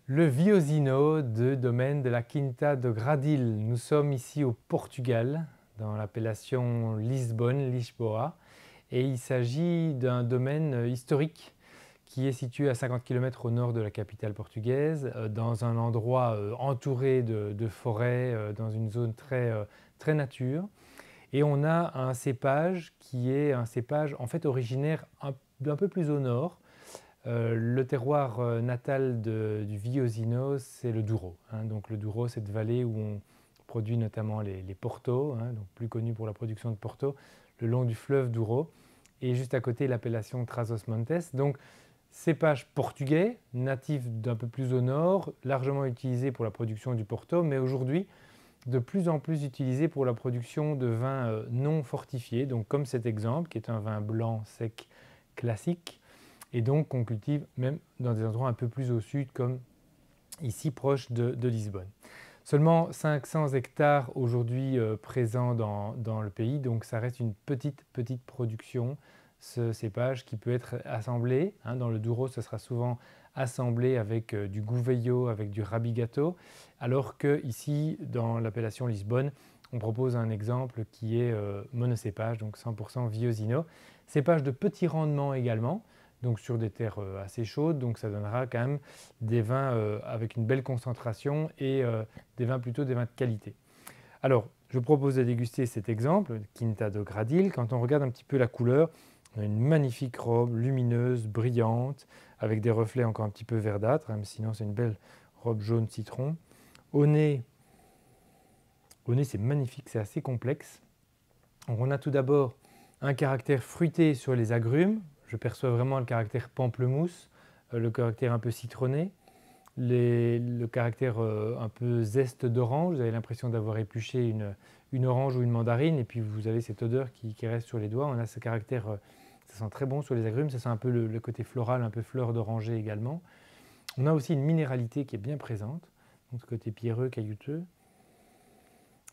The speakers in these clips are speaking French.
Le Viosino de domaine de la Quinta do Gradil. Nous sommes ici au Portugal, dans l'appellation Lisbonne, Lisboa, et il s'agit d'un domaine historique qui est situé à 50 km au nord de la capitale portugaise, dans un endroit entouré de forêts, dans une zone très nature. Et on a un cépage qui est un cépage en fait originaire d'un peu plus au nord. Le terroir natal du Viosino, c'est le Douro. Donc le Douro, cette vallée où on produit notamment les Portos, donc plus connu pour la production de Porto, le long du fleuve Douro. Et juste à côté, l'appellation Trás-os-Montes. Donc cépage portugais, natif d'un peu plus au nord, largement utilisé pour la production du Porto, mais aujourd'hui de plus en plus utilisé pour la production de vins non fortifiés, donc comme cet exemple qui est un vin blanc sec classique, et donc qu'on cultive même dans des endroits un peu plus au sud, comme ici proche de Lisbonne. Seulement 500 hectares aujourd'hui présents dans le pays, donc ça reste une petite production, ce cépage qui peut être assemblé. Dans le Douro, ce sera souvent assemblé avec du Gouveio, avec du Rabigato, alors qu'ici, dans l'appellation Lisbonne, on propose un exemple qui est monocépage, donc 100% Viosino. Cépage de petit rendement également, donc sur des terres assez chaudes, donc ça donnera quand même des vins avec une belle concentration et plutôt des vins de qualité. Alors, je propose de déguster cet exemple, Quinta do Gradil. Quand on regarde un petit peu la couleur, on a une magnifique robe lumineuse, brillante, avec des reflets encore un petit peu verdâtres, mais sinon c'est une belle robe jaune citron. Au nez c'est magnifique, c'est assez complexe. Donc, on a tout d'abord un caractère fruité sur les agrumes. Je perçois vraiment le caractère pamplemousse, le caractère un peu citronné, le caractère un peu zeste d'orange. Vous avez l'impression d'avoir épluché une orange ou une mandarine, et puis vous avez cette odeur qui reste sur les doigts. On a ce caractère, ça sent très bon sur les agrumes, ça sent un peu le côté floral, un peu fleur d'oranger également. On a aussi une minéralité qui est bien présente, donc ce côté pierreux, caillouteux.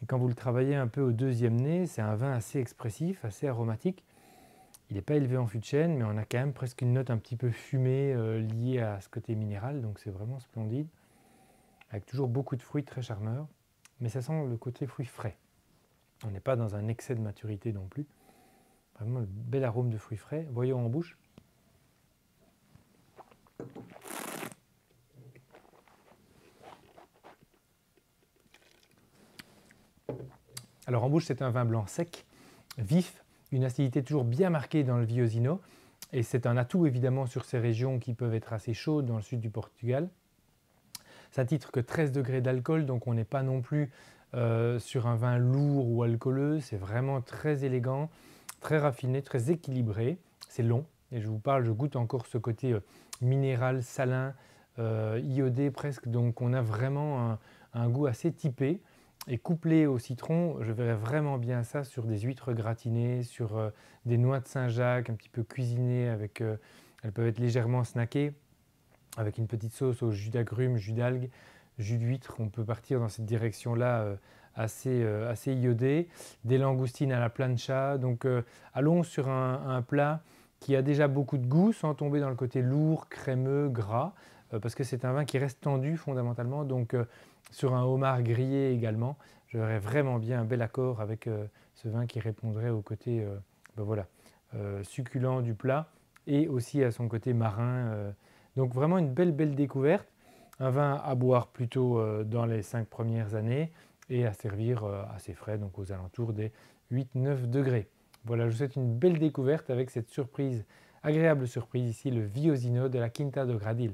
Et quand vous le travaillez un peu au deuxième nez, c'est un vin assez expressif, assez aromatique. Il n'est pas élevé en fût de chêne, mais on a quand même presque une note un petit peu fumée liée à ce côté minéral, donc c'est vraiment splendide. Avec toujours beaucoup de fruits très charmeurs, mais ça sent le côté fruit frais. On n'est pas dans un excès de maturité non plus. Vraiment le bel arôme de fruits frais. Voyons en bouche. Alors en bouche, c'est un vin blanc sec, vif, une acidité toujours bien marquée dans le Viosino, et c'est un atout évidemment sur ces régions qui peuvent être assez chaudes dans le sud du Portugal. Ça titre que 13 degrés d'alcool, donc on n'est pas non plus sur un vin lourd ou alcooleux, c'est vraiment très élégant, très raffiné, très équilibré, c'est long, et je goûte encore ce côté minéral, salin, iodé presque, donc on a vraiment un goût assez typé. Et couplé au citron, je verrais vraiment bien ça sur des huîtres gratinées, sur des noix de Saint-Jacques un petit peu cuisinées, elles peuvent être légèrement snackées, avec une petite sauce au jus d'agrumes, jus d'algues, jus d'huître. On peut partir dans cette direction-là assez iodée. Des langoustines à la plancha. Donc allons sur un plat qui a déjà beaucoup de goût, sans tomber dans le côté lourd, crémeux, gras, parce que c'est un vin qui reste tendu fondamentalement. Donc sur un homard grillé également, je verrais vraiment bien un bel accord avec ce vin qui répondrait au côté succulent du plat et aussi à son côté marin. Donc vraiment une belle découverte. Un vin à boire plutôt dans les 5 premières années et à servir assez frais, donc aux alentours des 8-9 degrés. Voilà, je vous souhaite une belle découverte avec cette surprise, agréable surprise ici, le Viosino de la Quinta do Gradil.